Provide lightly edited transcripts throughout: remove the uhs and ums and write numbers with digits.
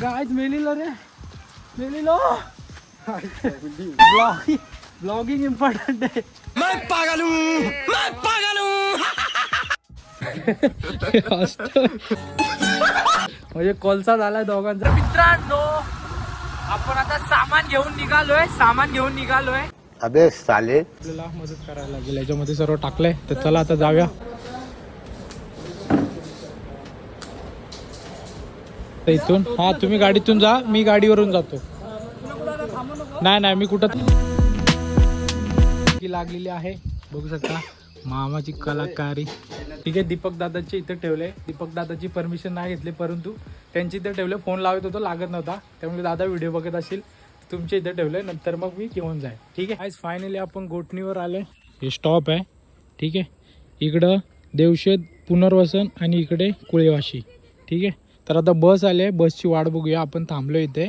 Guys Melillo रे Melillo blogging important है। मैं पागल हूँ म्हणजे कोलसा झालाय दोघांचा। मित्रांनो आपण आता सामान घेऊन निघालोय। अबे साले आपल्याला मदत करायला लागेल, याच्यामध्ये सर्व टाकलंय तर चला आता जाऊया। इथून हा तुम्ही गाडीतून जा, मी गाडीवरून जातो। नाही मी कुठं लागलेली आहे बघू शकता मामाची कलाकारी। ठीक आहे, दीपक दादाची इथे ठेवले। दीपक दादाची परमिशन नाही घेतली, परंतु त्यांची इथे ठेवले। फोन लावत होतो लागत नव्हता, त्यामुळे दादा व्हिडिओ बघत असेल तुमच्या इथे ठेवले, नंतर मग मी घेऊन जाईल। ठीक आहे, आज फायनली आपण गोठणीवर आले। हे स्टॉप आहे। ठीक आहे, इकडं देवशेत पुनर्वसन आणि इकडे कुळेवाशी। ठीक आहे, तर आता बस आले, बसची वाट बघूया। आपण थांबलो इथे।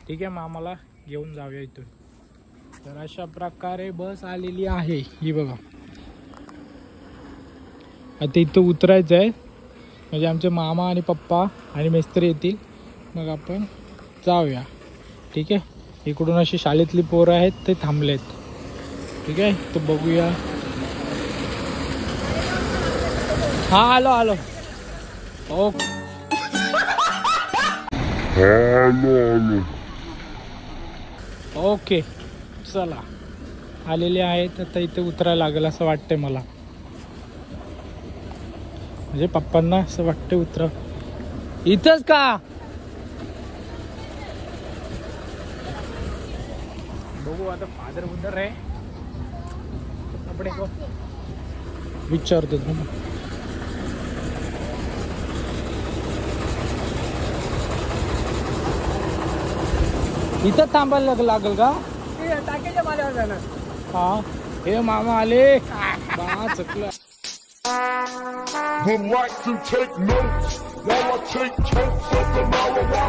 ठीक आहे, मामाला घेऊन जाऊया इथून। तर अशा प्रकारे बस आलेली आहे, ही बघा। आता इथं उतरायचं आहे, म्हणजे आमचे मामा आणि पप्पा आणि मिस्त्री येतील, मग आपण जाऊया। ठीक आहे, इकडून अशी शाळेतली पोरं आहेत ते थांबलेत। ठीक आहे, तर बघूया। हा आलो ओके ओके चला आलेले आहेत। आता इथे उतरायला लागेल असं वाटतंय मला, म्हणजे पप्पांना असं वाटतंय उतरा इथंच का। बघू आता फादर उधर आहे, आपण विचारतो इथं थांबायला लागल का। टाकेच्या माल्यावर जाणार। हा हे मामा आले बा चकलं।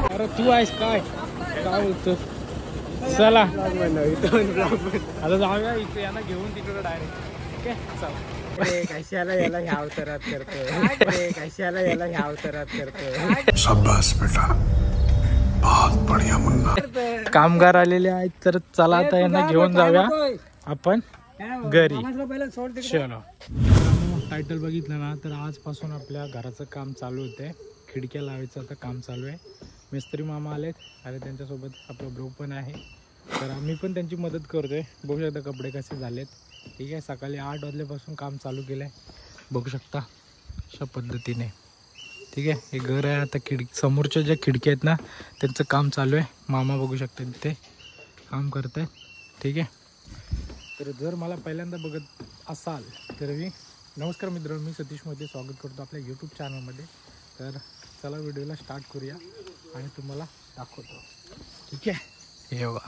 अरे तू आहेस काय बोलतो। चला आता जाऊया इथे, यांना घेऊन तिकडे डायरेक्ट। ओके चला। कशाला याला ह्या अवतारात करतो। शाबाश बेटा, बहुत बढ़िया मुन्ना। कामगार आलेले आहेत, तर चला आता यांना घेऊन जाऊया आपण घरी। चलो, टायटल बघितलं ना, तर आजपासून आपल्या घराचं काम चालू होतंय। खिडक्या लावायचं आता काम चालू आहे। मिस्त्री मामा आलेत आणि त्यांच्यासोबत आपलं ब्रो पण आहे, तर आम्ही पण त्यांची मदत करतोय। बघू शकता कपडे कसे झालेत। ठीक आहे, सकाळी 8 वाजल्यापासून काम चालू केलं आहे, बघू शकता अशा पद्धतीने। ठीक आहे, हे घर आहे। आता समोरच्या ज्या खिडक्या आहेत ना, त्यांचं काम चालू आहे। मामा बघू शकता तिथे काम करत आहेत। ठीक आहे, तर जर मला पहिल्यांदा बघत असाल तर नमस्कार मित्रांनो, मी सतीश मध्ये स्वागत करतो आपल्या यूट्यूब चॅनलमध्ये। तर चला व्हिडिओला स्टार्ट करूया आणि तुम्हाला दाखवतो। ठीक आहे, हे बघा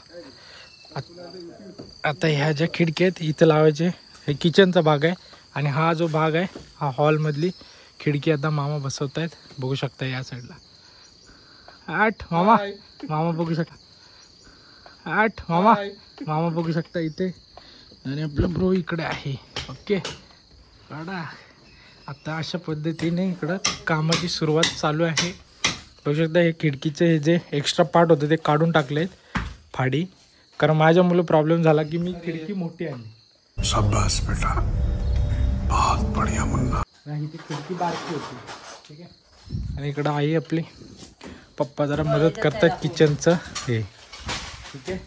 आता ह्या ज्या खिडक्या आहेत इथं लावायचे। हे किचनचा भाग आहे आणि हा जो भाग आहे हा हॉलमधली खिडकी आता मामा बसवत आहेत, बघू शकता या साईडला। मामा बघू शकता। मामा बघू शकता इथे, आणि आपलं ब्रो इकडे आहे। ओके काढा। आता अशा पद्धतीने इकडं कामाची सुरुवात चालू आहे। बघू शकता हे खिडकीचे हे जे एक्स्ट्रा पार्ट होते ते काढून टाकलेत फाडी, कारण माझ्या मुलं प्रॉब्लेम झाला की मी खिडकी मोठी आणली। शाबाश बेटा, बहुत बढ़िया मुन्ना। नाही ती खिडकी बारकी होती। ठीक आहे, आणि इकडं आई आपली पप्पा जरा मदत करतात किचनचं हे। ठीक आहे,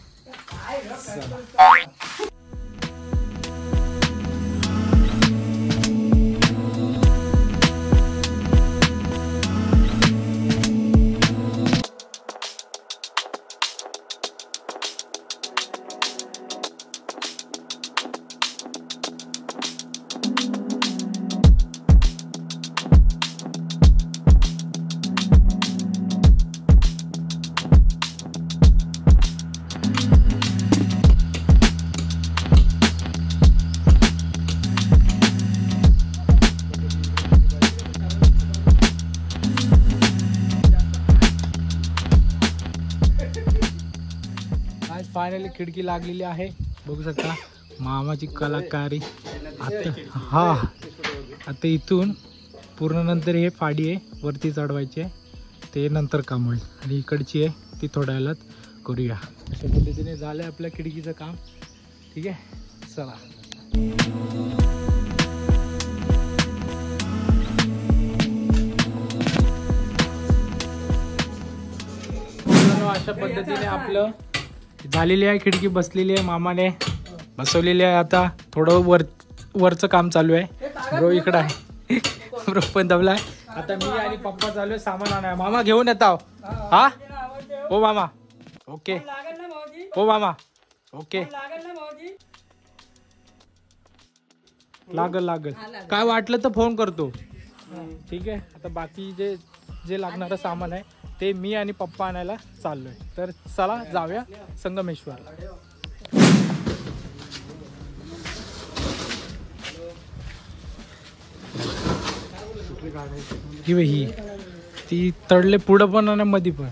फायनली खिडकी लागलेली आहे, बघू शकता मामाची कलाकारी। आता इथून पूर्ण नंतर हे फाडी आहे वरती चढवायचे, ते नंतर काम होईल आणि इकडची आहे ती थोड्या वेळात करूया. अशा पद्धतीने झालं आहे आपल्या खिडकीचं काम. ठीक आहे, चला. अशा पद्धतीने आपलं झालेली आहे खिडकी, बसलेली आहे, मामाने बसवलेली आहे. आता थोडं वरचं काम चालू आहे. ब्रो इकडं आहे, ब्रो पण दबलाय. आता मी आणि पप्पा चालू आहे सामान आणाय. मामा घेऊन येता हा? हो मामा, ओके. हो मामा, ओके. लागल काय वाटलं तर फोन करतो. ठीक आहे. आता बाकी जे लागणारं सामान आहे ते मी आणि पप्पा आणायला चाललोय. तर चला जाऊया संगमेश्वरला. ही ती तडले पुढं पण आणि मध्ये पण.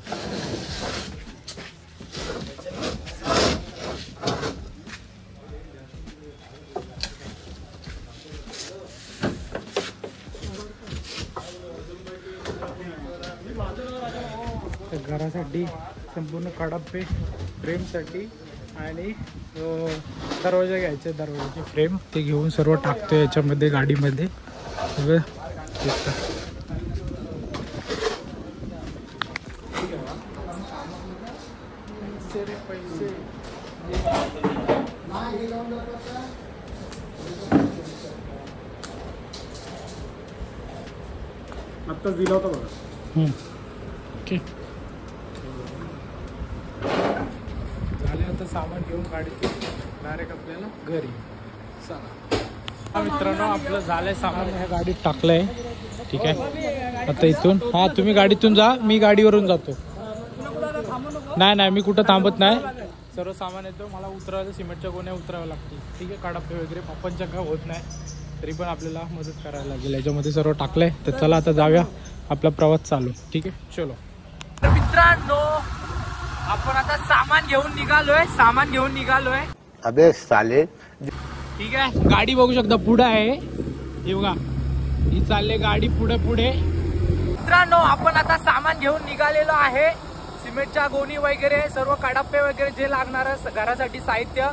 घरासाठी संपूर्ण कडापे फ्रेमसाठी आणि दरवाजा घ्यायचे, दरवाजाची फ्रेम ते घेऊन सर्व टाकतो याच्यामध्ये गाडीमध्ये. सगळं पैसे आत्ताच दिला होता बघा. ओके, झाले. आता सामान घेऊन गाडीत डायरेक्ट आपल्याला घरी. चला मित्रांनो, आपलं झालंय सामान ह्या गाडीत टाकलंय. ठीक आहे. आता इथून तुम्ही गाडीतून जा, मी गाडीवरून जातो. नाही मी कुठं थांबत नाही. सर्व सामान येतो, मला उतरायचं सिमेंटच्या गोण्या उतराव्या लागतील. ठीक आहे. काडापे वगैरे पप्पांच्या काय होत नाही, तरी पण आपल्याला मदत करायला लागेल. याच्यामध्ये सर्व टाकलंय. तर चला आता जाऊया, आपला प्रवास चालू. ठीक आहे, चलो. तर मित्रांनो, आपण आता सामान घेऊन निघालोय. अबे साले. ठीक आहे. गाडी बघू शकता पुढे आहे, हे बघा, ही चालले गाडी पुढे. मित्रांनो, आपण आता सामान घेऊन निघालेलो आहे. सिमेंटच्या गोणी वगैरे सर्व कडापे वगैरे जे लागणार घरासाठी साहित्य,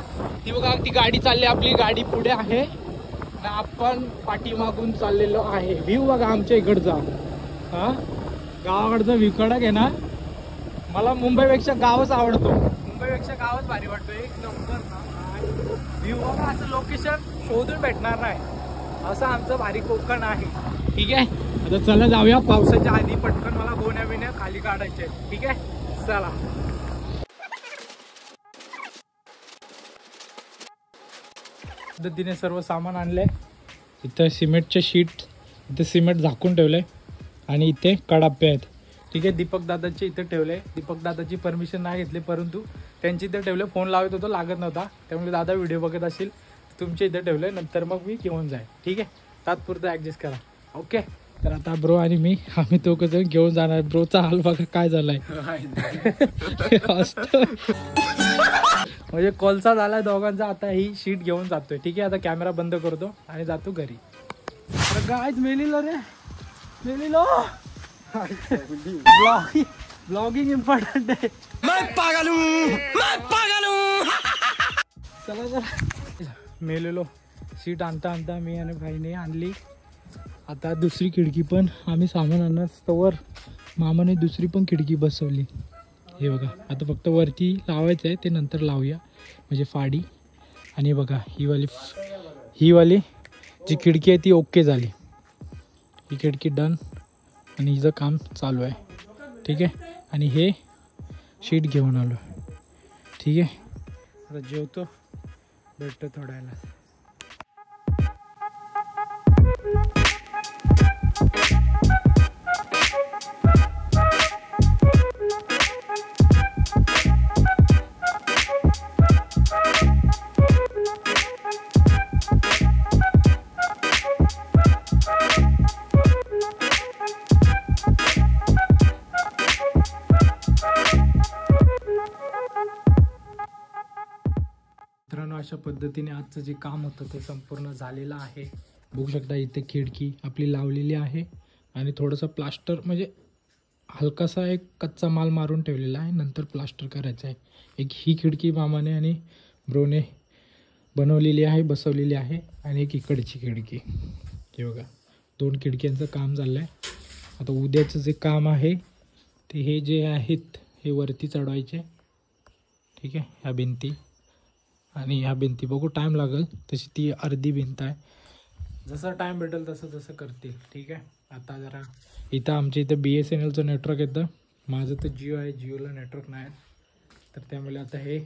ती बघा ती गाडी चालली. आपली गाडी पुढे आहे, आपण पाठीमागून चाललेलो आहे. व्ह्यू बघा आमच्या इकडचा. गावाकडचा व्ह्यू कडक आहे ना. मला मुंबईपेक्षा गावच आवडतो. मुंबईपेक्षा गावच भारी वाटतो. एक नंबर व्ह्यू बघा. असं लोकेशन शोधून भेटणार नाही, असं आमचं भारी कोकण आहे. ठीक आहे. आता चला जाऊया. पावसाच्या आधी पटकन मला गोण्या बिण्या खाली काढायच्या. ठीक आहे, चला. पद्धतीने सर्व सामान आणलंय. इथं सिमेंटचे शीट, इथे सिमेंट झाकून ठेवलंय आणि इथे कडापे आहेत. ठीक आहे. दीपक दादाचे इथे ठेवले. दीपक दादाची परमिशन नाही घेतली, परंतु त्यांची इथे ठेवले. फोन लावत होतो, लागत नव्हता. त्यामुळे दादा व्हिडिओ बघत असेल, तुमच्या इथे ठेवले. नंतर मग मी घेऊन जाईल. ठीक आहे. तात्पुरतं ऍडजस्ट करा. ओके. तर आता ब्रो आणि मी आम्ही दोघं जण घेऊन जाणार. ब्रोचा हाल बघा काय झालाय. म्हणजे कोलसा झालाय दोघांचा. आता ही शीट घेऊन जातोय. ठीक आहे. आता कॅमेरा बंद करतो आणि जातो घरी. अरे गायच मेलीलो रे, मेलीलो. ब्लॉगिंग इम्पॉर्टंट आहे. चला मेलेलो. सीट आणता मी आणि भाईने आणली. आता दुसरी खिडकी पण आम्ही सामान आणणार तोवर मामाने दुसरी पण खिडकी बसवली. हे बघा. आता फक्त वरती लावायचं आहे, ते नंतर लावूया, म्हणजे फाडी. आणि बघा ही वाली जी खिडकी आहे ती ओके झाली. ही खिडकी डन आणि हिचं काम चालू आहे. ठीक आहे. आणि हे शीट घेऊन आलो. ठीक आहे. आता जेवतो, भेटतो थोड्या वेळाला. मित्रांनो, अशा पद्धतीने आजचं जे काम होतं ते संपूर्ण झालेलं आहे. बघू शकता इथे खिडकी आपली लावलेली आहे आणि थोडंसं प्लास्टर म्हणजे हलकासा एक कच्चा माल मारून ठेवलेला आहे, नंतर प्लास्टर करायचं आहे. एक ही खिडकी मामाने आणि ब्रोने बनवलेली आहे, बसवलेली आहे. आणि एक इकडची खिडकी, हे बघा 2 खिडक्यांचं काम झालं आहे. आता उद्याचं जे काम आहे ते हे जे आहेत हे वरती चढवायचे. ठीक आहे, ह्या भिंती आणि ह्या भिंती बघू टाईम लागेल, तशी ती अर्धी भिंत आहे. जसं टाईम भेटेल तसं करतील. ठीक आहे. आता जरा इथं आमच्या इथं BSNLचं नेटवर्क येतं, माझं तर जिओ आहे, जिओला नेटवर्क नाही आहे. तर त्यामुळे आता हे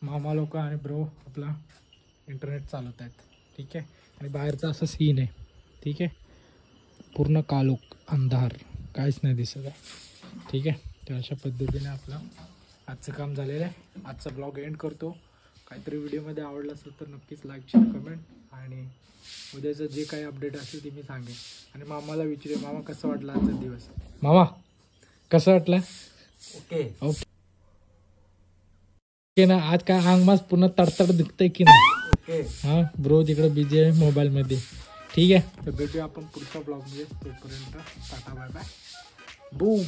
मामा लोक आणि ब्रो आपला इंटरनेट चालवत आहेत. ठीक आहे. आणि बाहेरचा असं सीन आहे. ठीक आहे, पूर्ण काळोख अंधार, काहीच नाही दिसत आहे. ठीक आहे. तर अशा पद्धतीने आपलं आजचं काम झालेलं आहे. आजचा ब्लॉग एंड करतो. काहीतरी व्हिडिओमध्ये आवडलं असेल तर नक्कीच लाईक शेअर कमेंट, आणि उद्याचं जे काही अपडेट असेल ते मी सांगेन. आणि मामाला विचारे, मामा कसं वाटलं आजचा दिवस? मामा कसं वाटलं? ओके ओके ना. आज काय अंग मास पूर्ण तडतड दिसतंय की नाही? ओके. हां, ब्रो तिकडे बिझी आहे मोबाईलमध्ये. ठीक आहे, तर भेटूया आपण पुढच्या ब्लॉगमध्ये. तोपर्यंत टाटा बाय बाय. बूम.